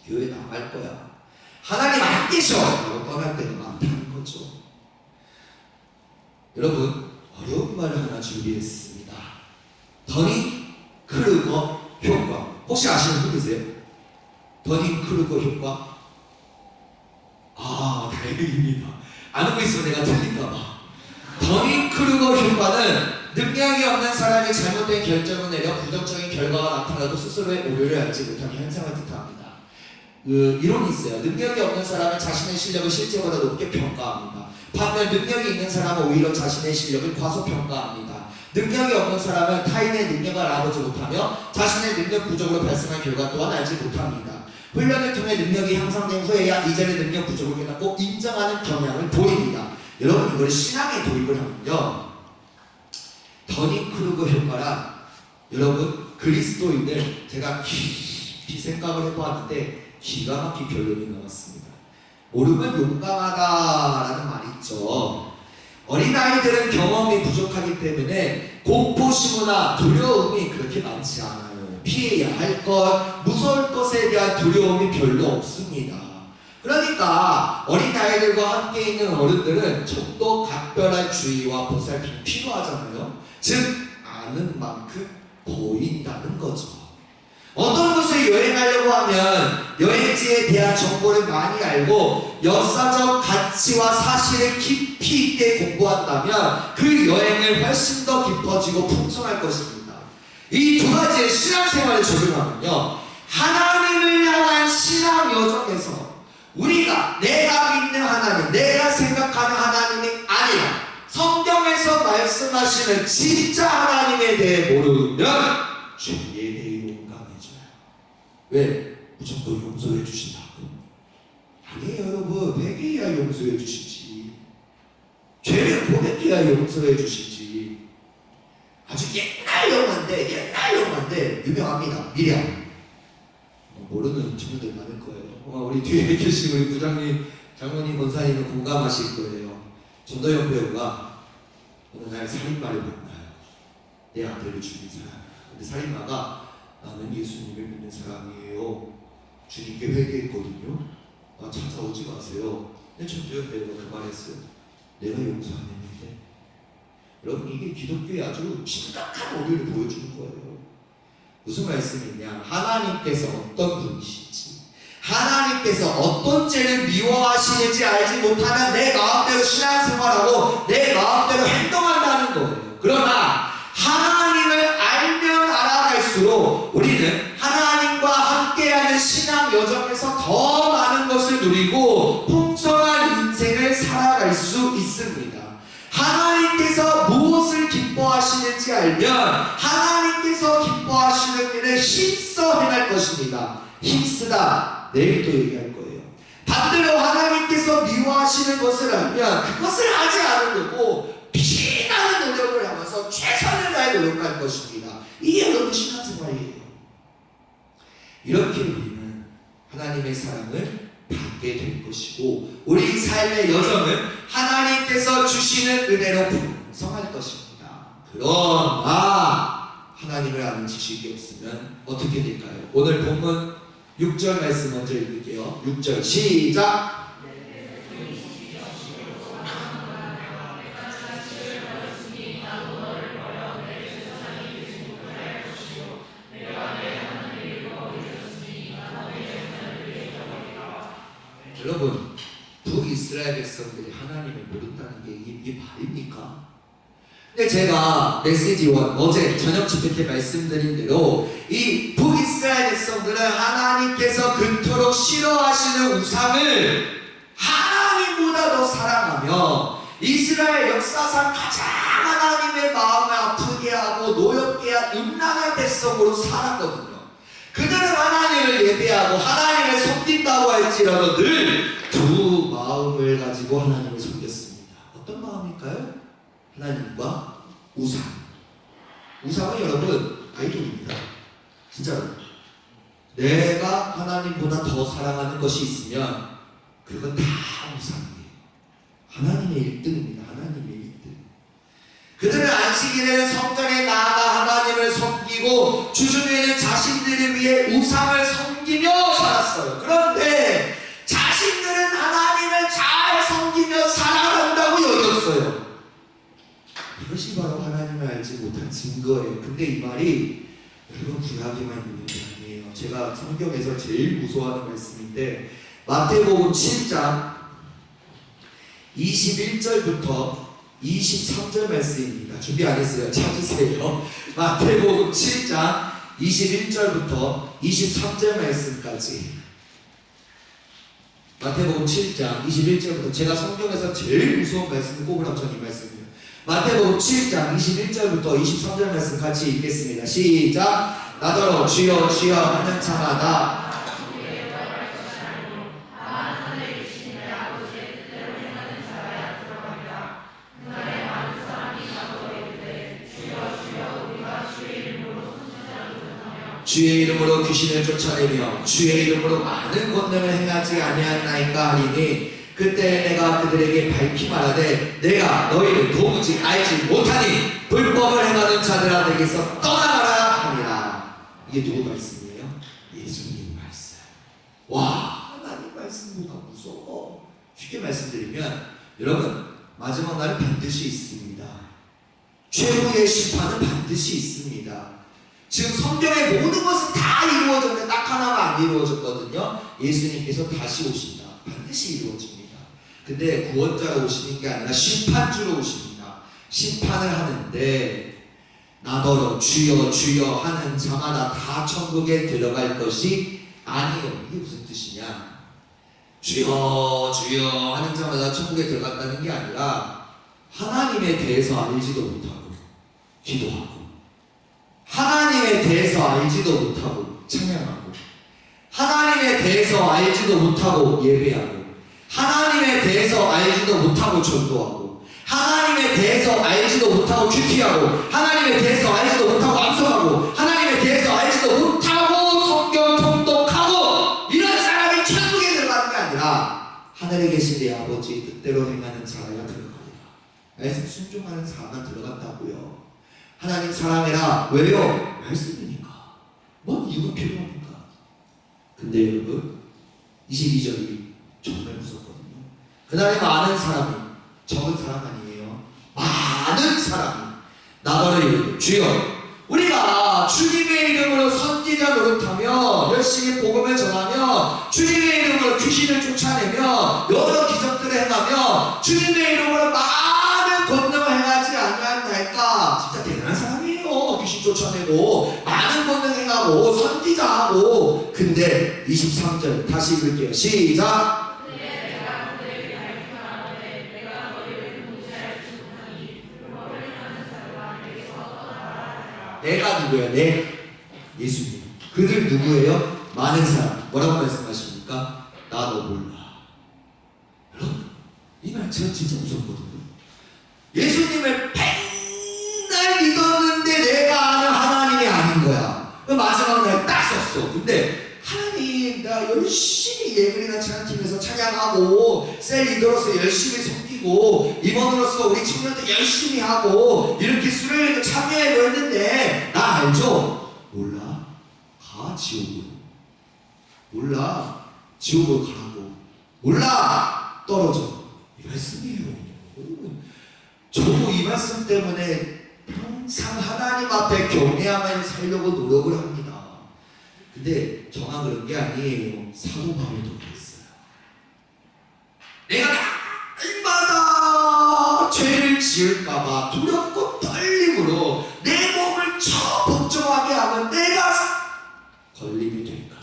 교회 나갈 거야. 하나님 안 계셔 라고 떠날 때가 많다는 거죠. 여러분, 어려운 말을 하나 준비했습니다. 더닝 크루거 효과. 혹시 아시는 분 계세요? 더닝 크루거 효과? 아, 다행입니다. 아는 거 있으면 내가 틀릴까봐. 더닝 크루거 효과는 능력이 없는 사람이 잘못된 결정을 내려 부정적인 결과가 나타나도 스스로의 오류를 알지 못하는 현상을 뜻합니다. 이론이 있어요. 능력이 없는 사람은 자신의 실력을 실제보다 높게 평가합니다. 반면 능력이 있는 사람은 오히려 자신의 실력을 과소평가합니다. 능력이 없는 사람은 타인의 능력을 알아보지 못하며 자신의 능력 부족으로 발생한 결과 또한 알지 못합니다. 훈련을 통해 능력이 향상된 후에야 이전의 능력 부족을 깨닫고 인정하는 경향을 보입니다. 여러분, 이걸 신앙에 도입을 하면요, 더닝 크루거 효과랑, 여러분, 그리스도인을 제가 깊이 생각을 해보았는데 기가 막힌 결론이 나왔습니다. 모르면 용감하다라는 말이 있죠. 어린아이들은 경험이 부족하기 때문에 공포심이나 두려움이 그렇게 많지 않아요. 피해야 할 것, 무서울 것에 대한 두려움이 별로 없습니다. 그러니까 어린아이들과 함께 있는 어른들은 좀 더 각별한 주의와 보살핌이 필요하잖아요. 즉, 아는 만큼 보인다는 거죠. 어떤 곳을 여행하려고 하면 여행지에 대한 정보를 많이 알고 역사적 가치와 사실을 깊이 있게 공부한다면 그 여행을 훨씬 더 깊어지고 풍성할 것입니다. 이 두 가지의 신앙생활을 적용하면요, 하나님을 향한 신앙 여정에서 우리가 내가 믿는 하나님, 내가 생각하는 하나님이 아니라 성경에서 말씀하시는 진짜 하나님에 대해 모르면 죄에 대해 용감해져요. 왜? 무조건 용서해 주신다고. 아니에요, 여러분. 회개해야 용서해 주시지. 죄를 고백해야 용서해 주시지. 아주 옛날 영화인데 유명합니다. 미련. 모르는 친구들 많을 거예요. 우리 뒤에 계신 우리 부장님, 장모님, 권사님은 공감하실 거예요. 전도연 배우가 어느 날 살인마를 만나요. 내 아들을 죽인 사람. 근데 살인마가 나는 예수님을 믿는 사람이에요. 주님께 회개했거든요. 찾아오지 마세요. 근데 전도연 배우가 그 말했어요. 내가 용서 안 했는데. 여러분, 이게 기독교의 아주 심각한 오류를 보여주는 거예요. 무슨 말씀이냐? 하나님께서 어떤 분이신지, 하나님께서 어떤 죄를 미워하시는지 알지 못하면 내 마음대로 신앙생활하고 내 마음대로 행동한다는 거예요. 그러나 하나님을 알면 알아갈수록 우리는 하나님과 함께하는 신앙 여정에서 더 많은 것을 누리고 풍성한 인생을 살아갈 수 있습니다. 하나님께서 무엇을 기뻐하시는지 알면 하나님께서 기뻐하시는 일을 힘써 행할 것입니다. 힘쓰다, 내일 또 얘기할 거예요. 반대로 하나님께서 미워하시는 것을 알면 그것을 하지 않을 거고 피나는 노력을 하면서 최선을 다해 노력할 것입니다. 이게 여러분 신앙생활이에요. 이렇게 우리는 하나님의 사랑을 받게 될 것이고 우리 삶의 여정은 하나님께서 주시는 은혜로 풍성할 것입니다. 그러나 하나님을 아는 지식이 없으면 어떻게 될까요? 오늘 본문 6절 말씀 먼저 읽을게요. 6절 시작! 여러분, 북이스라엘 백성들이 하나님을 모른다는 게 이게 말입니까? 근데 제가 메시지원 어제 저녁 집회 때 말씀드린 대로 이 북이스라엘 백성들은 하나님께서 그토록 싫어하시는 우상을 하나님보다 더 사랑하며 이스라엘 역사상 가장 하나님의 마음을 아프게 하고 노엽게 한 음란한 백성으로 살았거든요. 그들은 하나님을 예배하고 하나님을 섬긴다고 할지라도 늘 두 마음을 가지고 하나님을 섬겼습니다. 어떤 마음일까요? 하나님과 우상. 우상은 여러분 아이돌입니다. 진짜로. 내가 하나님보다 더 사랑하는 것이 있으면 그건 다 우상이에요. 하나님의 1등입니다. 하나님의 1등. 그들은 안식일에는 성전에 나아가 하나님을 섬기고 주중에는 자신들을 위해 우상을 섬기며 살았어요. 그런데 자신들은 하나님을 잘 섬기며 살아간다고 여겼어요. 이것이 바로 하나님을 알지 못한 증거예요. 근데 이 말이 여러분 구약에만 있는 게 아니에요. 제가 성경에서 제일 무서워하는 말씀인데 마태복음 7장 21절부터 23절 말씀입니다. 준비 안 했어요? 찾으세요. 마태복음 7장 21절부터 23절 말씀까지. 마태복음 7장 21절부터 제가 성경에서 제일 무서운 말씀을 꼽으라고 저는 이 말씀이에요. 마태복음 7장 21절부터 23절 말씀 같이 읽겠습니다. 시작. 나더러 주여 주여 하는 자마다 주의 이름으로 귀신을 쫓아내며 주의 이름으로 많은 권능을 행하지 아니하나이까 하리니 그때 내가 그들에게 밝히 말하되 내가 너희를 도무지 알지 못하니 불법을 행하는 자들아 내게서 떠나가라 하니라. 이게 누구 말씀이에요? 예수님 말씀. 와, 하나님 말씀보다 무서워. 쉽게 말씀드리면 여러분 마지막 날은 반드시 있습니다. 최후의 심판은 반드시 있습니다. 지금 성경의 모든 것은 다 이루어졌는데 딱 하나가 안 이루어졌거든요. 예수님께서 다시 오신다. 반드시 이루어집니다. 근데 구원자로 오시는 게 아니라 심판주로 오십니다. 심판을 하는데 나더러 주여 주여 하는 자마다 다 천국에 들어갈 것이 아니에요. 이게 무슨 뜻이냐? 주여 주여 하는 자마다 천국에 들어간다는 게 아니라 하나님에 대해서 알지도 못하고 기도하고 하나님에 대해서 알지도 못하고 찬양하고 하나님에 대해서 알지도 못하고 예배하고 하나님에 대해서 알지도 못하고 전도하고 하나님에 대해서 알지도 못하고 큐티하고 하나님에 대해서 알지도 못하고 암송하고 하나님에 대해서 알지도 못하고 성경 통독하고 이런 사람이 천국에 들어가는 게 아니라 하늘에 계신 내 아버지의 뜻대로 행하는 자라야 들어가리라. 말씀 순종하는 자만 들어간다고요. 하나님 사랑해라. 왜요? 말씀이니까. 뭔 이유가 필요합니까? 근데 여러분 22절이 정말 무섭거든요. 그날에 많은 사람이 적은 사람 아니에요. 많은 사람이 나더러 이르되 주여 우리가 주님의 이름으로 선지자 노릇하며 열심히 복음을 전하며 주님의 이름으로 귀신을 쫓아내며 여러 기적들을 행하며 주님의 이름으로 많은 권능을 행하지 아니하나이까. 진짜 대단한 사람이에요. 귀신 쫓아내고 많은 권능 행하고 선지자하고. 근데 23절 다시 읽을게요. 시작. 내가 누구야? 예수님. 그들 누구예요? 많은 사람. 뭐라고 말씀하십니까? 나 너 몰라. 여러분 이 말 제가 진짜 무섭거든요. 예수님을 맨날 믿었는데 내가 아는 하나님이 아닌 거야. 마지막 날 딱 썼어. 근데 하나님 나 열심히 예물이나 찬양팀에서 찬양하고 셀 리더로서 열심히 섬기고 임원으로서 우리 청년들 열심히 하고 이렇게 수련회도 참여하고 했는데 나 알죠? 몰라. 가 지옥으로. 몰라. 지옥으로 가라고. 몰라. 떨어져. 이 말씀이에요. 저도 이 말씀 때문에 항상 하나님 앞에 경외하며 살려고 노력을 합니다. 근데 저만 그런 게 아니에요. 사도 바울도 그랬어요. 지을까봐 두렵고 떨림으로 내 몸을 복종하게 하면 내가 걸림이 될까.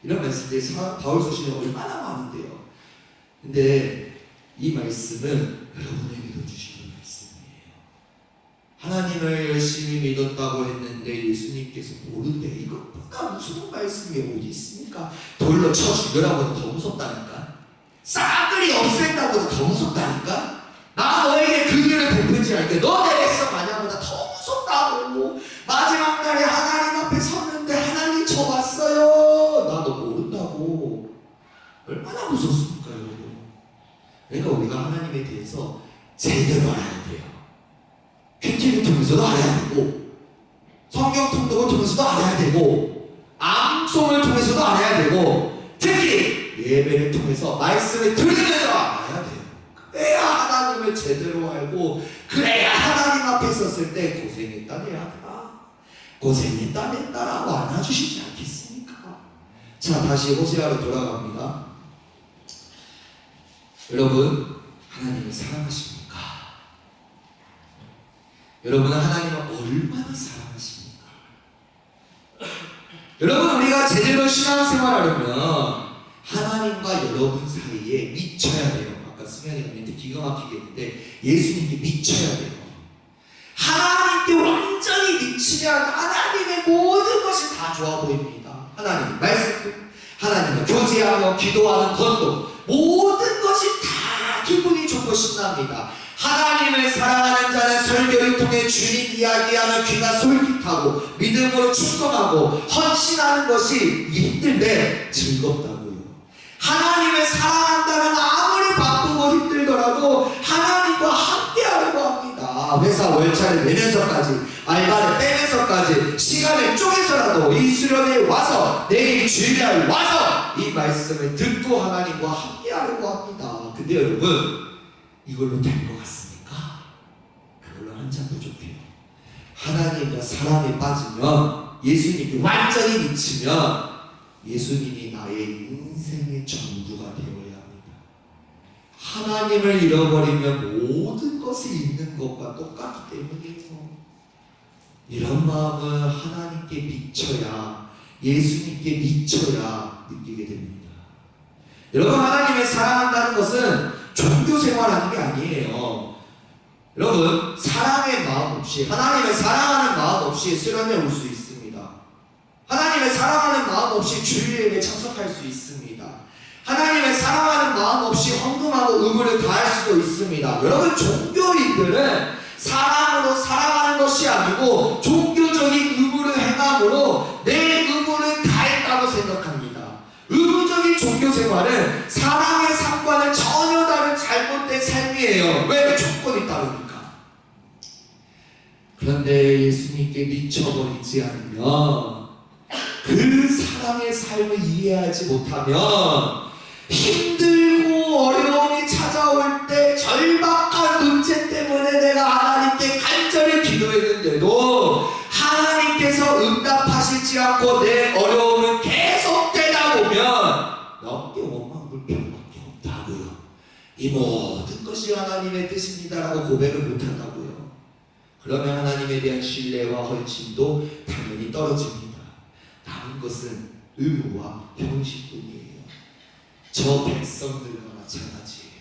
이런 말씀들이 바울 서신에 얼마나 많은데요. 근데 이 말씀은 여러분에게도 주시는 말씀이에요. 하나님을 열심히 믿었다고 했는데 예수님께서 모른대. 이것보다 무서운 말씀이 어디 있습니까? 돌로 쳐 죽여라보다 더 무섭다니까. 싹들이 없앤다보다 더 무섭다니까. 나 너에게 그 길을 베풀지 않게 너 되겠어 마냐보다 더 무섭다고. 마지막 날에 하나님 앞에 섰는데 하나님 저 왔어요. 나 너 모른다고. 얼마나 무섭습니까 여러분. 그러니까 우리가 하나님에 대해서 제대로 알아야 돼요. 큐티를 통해서도 알아야 되고, 성경 통독을 통해서도 알아야 되고, 암송을 통해서도 알아야 되고, 특히 예배를 통해서 말씀을 들으면서 알아야 돼요. 그래야 하나님을 제대로 알고, 그래야 하나님 앞에 섰을 때 고생했다 내 아들아, 고생했다 내 딸아라고 안아주시지 않겠습니까? 자, 다시 호세아로 돌아갑니다. 여러분, 하나님을 사랑하십니까? 여러분은 하나님을 얼마나 사랑하십니까? 여러분, 우리가 제대로 신앙생활하려면 하나님과 여러분 사이에 미쳐야 돼요. 아까 승현이가 멘트 기가 막히게 했는데 예수님께 미쳐야 돼요. 하나님께 완전히 미치면 하나님의 모든 것이 다 좋아 보입니다. 하나님의 말씀, 하나님과 교제하며 기도하는 것도 모든 것이 다 기분이 좋고 신납니다. 하나님을 사랑하는 자는 설교를 통해 주님 이야기하며 귀가 솔깃하고 믿음으로 충성하고 헌신하는 것이 힘든데 즐겁다고요. 하나님을 사랑한다면 아무리 바쁘고 힘들더라도 하나님과 함께하려고 합니다. 회사 월차를 내면서까지, 알바를 빼면서까지, 시간을 쪼개서라도 이 수련회에 와서, 내일 주일날 와서 이 말씀을 듣고 하나님과 함께하려고 합니다. 근데 여러분, 이걸로 될 것 같습니까? 그걸로 한참 부족해요. 하나님과 사랑에 빠지면, 예수님이 완전히 미치면 예수님이 나의 인생의 전부가 되어야 합니다. 하나님을 잃어버리면 모든 것이 있는 것과 똑같기 때문이에요. 이런 마음은 하나님께 미쳐야, 예수님께 미쳐야 느끼게 됩니다. 여러분, 하나님을 사랑한다는 것은 종교 생활하는 게 아니에요. 여러분, 사랑의 마음 없이, 하나님을 사랑하는 마음 없이 수련회 올 수 있습니다. 하나님을 사랑하는 마음 없이 주일 예배에 참석할 수 있습니다. 하나님을 사랑하는 마음 없이 헌금하고 의무를 다할 수도 있습니다. 여러분, 종교인들은 사랑으로 사랑하는 것이 아니고 종교적인 의무를 행함으로 내 의무를 다했다고 생각합니다. 의무적인 종교 생활은 사랑의 삶과는 전혀 다른 잘못된 삶이에요. 왜? 조건이 따르니까. 그런데 예수님께 미쳐버리지 않으면, 그 사랑의 삶을 이해하지 못하면, 힘들고 어려움이 찾아올 때 절박한 문제 때문에 내가 하나님께 간절히 기도했는데도 하나님께서 응답하시지 않고 내 어려움은 계속되다 보면 너무 원망 불평밖에 없다고요. 이 모든 것이 하나님의 뜻입니다라고 고백을 못한다고요. 그러면 하나님에 대한 신뢰와 헌신도 당연히 떨어집니다. 남은 것은 의무와 형식뿐이에요. 저 백성들과 마찬가지예요.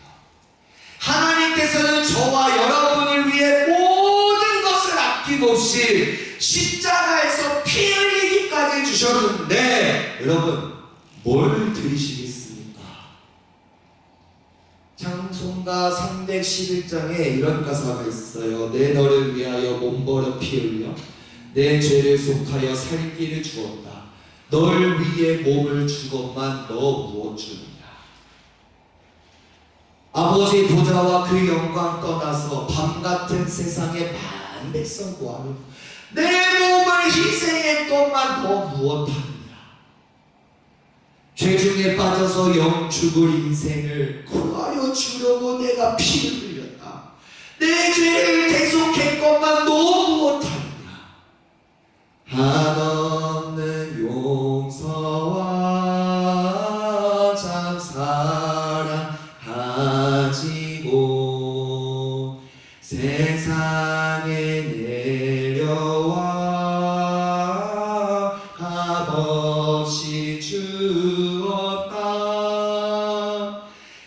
하나님께서는 저와 여러분을 위해 모든 것을 아낌없이 십자가에서 피 흘리기까지 주셨는데, 여러분, 뭘 드리시겠습니까? 찬송가 311장에 이런 가사가 있어요. 내 너를 위하여 몸버려 피 흘려 내 죄를 속하여 살 길을 주었다. 널 위해 몸을 주건만 너 무엇 주느냐. 아버지 보좌와 그 영광 떠나서 밤같은 세상에 만 백성 구하려 내 몸을 희생했건만 너 무엇하느냐. 죄중에 빠져서 영 죽을 인생을 구하려 주려고 내가 피를 흘렸다. 내 죄를 대속했건만 너 무엇하느냐. 한없는 용서와 참 사랑 가지고 세상에 내려와 값없이 주었다.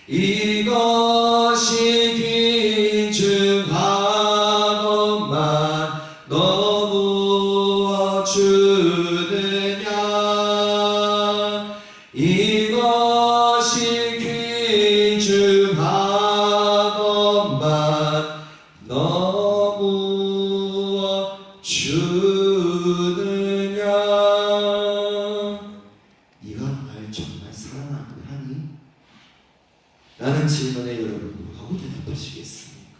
이것이 귀중하건만 너무 주느냐. 이것이 귀중하건만 너무 주느냐. 네가 날 정말 사랑하는 하니? 라는 질문에 여러분 뭐라고 대답하시겠습니까?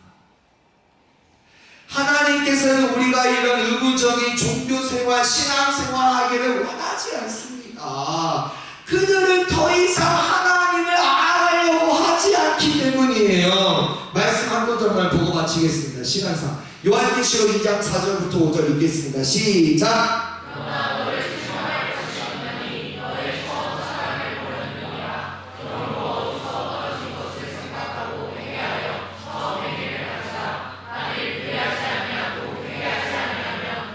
하나님께서는 우리가 이런 의무적인 종교생활, 신앙생활 하기를 원하지 않습니다. 그들은 더 이상 하나님을 알아가려고 하지 않기 때문이에요. 말씀 한 구절만 보고 마치겠습니다. 시간상 요한계시록 2장 4절부터 5절 읽겠습니다. 시작.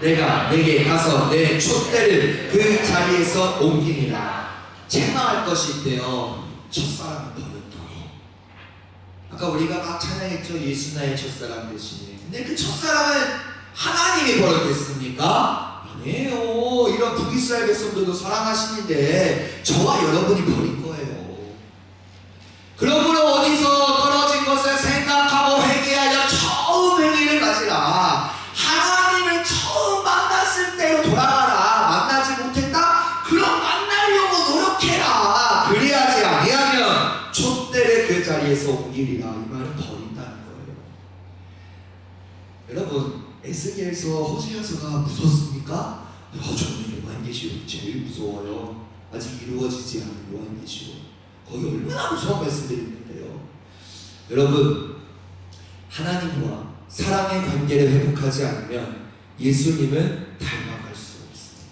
내가 내게 가서 내 촛대를 그 자리에서 옮기니라. 책망할 것이 있대요. 첫사랑을 버렸더니. 아까 우리가 막 찬양했죠. 예수 나의 첫사랑 대신에. 근데 그 첫사랑은 하나님이 버렸겠습니까? 아니에요. 이런 북이스라엘 백성들도 사랑하시는데 저와 여러분이 버린 거예요. 그러므로 어디서 떨어진 것을 생각하고 회개하여 처음 행위를 가지라. 하나님을 처음 만났을 때로 돌아가라. 만나지 못했다? 그럼 만나려고 노력해라. 그래야지 아니하면 촛대를 그 자리에서 옮기리라. 이 말은 버린다는 거예요. 여러분, 에스겔서 호세아서가 무섭습니까? 저는 요한계시록이 제일 무서워요. 아직 이루어지지 않은 요한계시록. 거기 얼마나 무서운 말씀들이 있는데요. 여러분, 하나님과 사랑의 관계를 회복하지 않으면 예수님을 닮아갈 수 없습니다.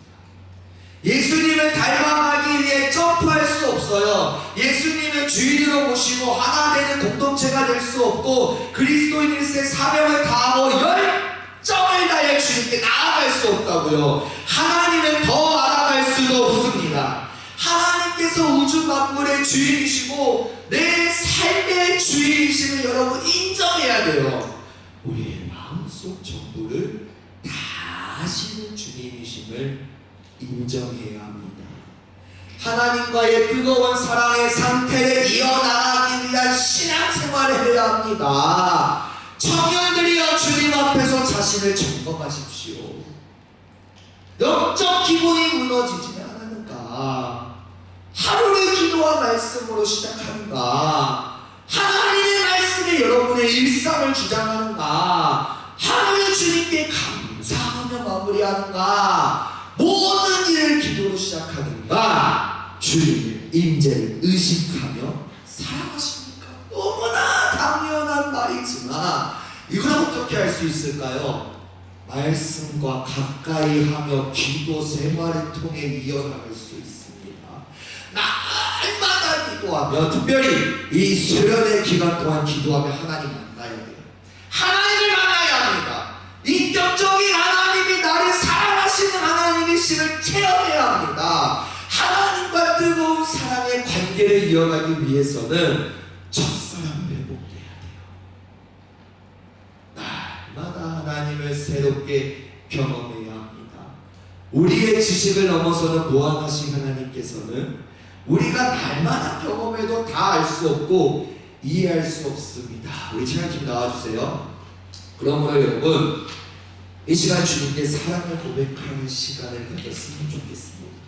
예수님을 닮아가기 위해 점프할 수 없어요. 예수님을 주인으로 모시고 하나 되는 공동체가 될 수 없고 그리스도인일세 사명을 다하고 열정을 다해 주님께 나아갈 수 없다고요. 하나님을 더 알아갈 수도 없습니다. 하나님께서 우주 만물의 주인이시고 내 삶의 주인이심을 여러분 인정해야 돼요. 우리의 마음속 전부를 다 아시는 주님이심을 인정해야 합니다. 하나님과의 뜨거운 사랑의 상태를 이어나가기 위한 신앙생활을 해야 합니다. 청년들이여 주님 앞에서 자신을 점검하십시오. 영적 기본이 무너지지 않았는가? 하루를 기도와 말씀으로 시작하는가? 하나님의 말씀에 여러분의 일상을 주장하는가? 하루를 주님께 감사하며 마무리하는가? 모든 일을 기도로 시작하는가? 주님의 임재를 의식하며 살아가십니까? 너무나 당연한 말이지만 이걸 어떻게 할 수 있을까요? 말씀과 가까이 하며 기도 생활을 통해 이어나갈 수 있습니다. 날마다 기도하며 특별히 이 수련의 기간 동안 기도하며 하나님 만나야 돼요. 하나님을 만나야 합니다. 인격적인 하나님이 나를 사랑하시는 하나님이심을 체험해야 합니다. 하나님과 뜨거운 사랑의 관계를 이어가기 위해서는 첫사랑을 회복해야 돼요. 날마다 하나님을 새롭게 경험해야 합니다. 우리의 지식을 넘어서는 무한하신 하나님께서는 우리가 날마다 경험해도 다 알 수 없고 이해할 수 없습니다. 우리 찬양팀 나와주세요. 그러므로 여러분 이 시간 주님께 사랑을 고백하는 시간을 가졌으면 좋겠습니다.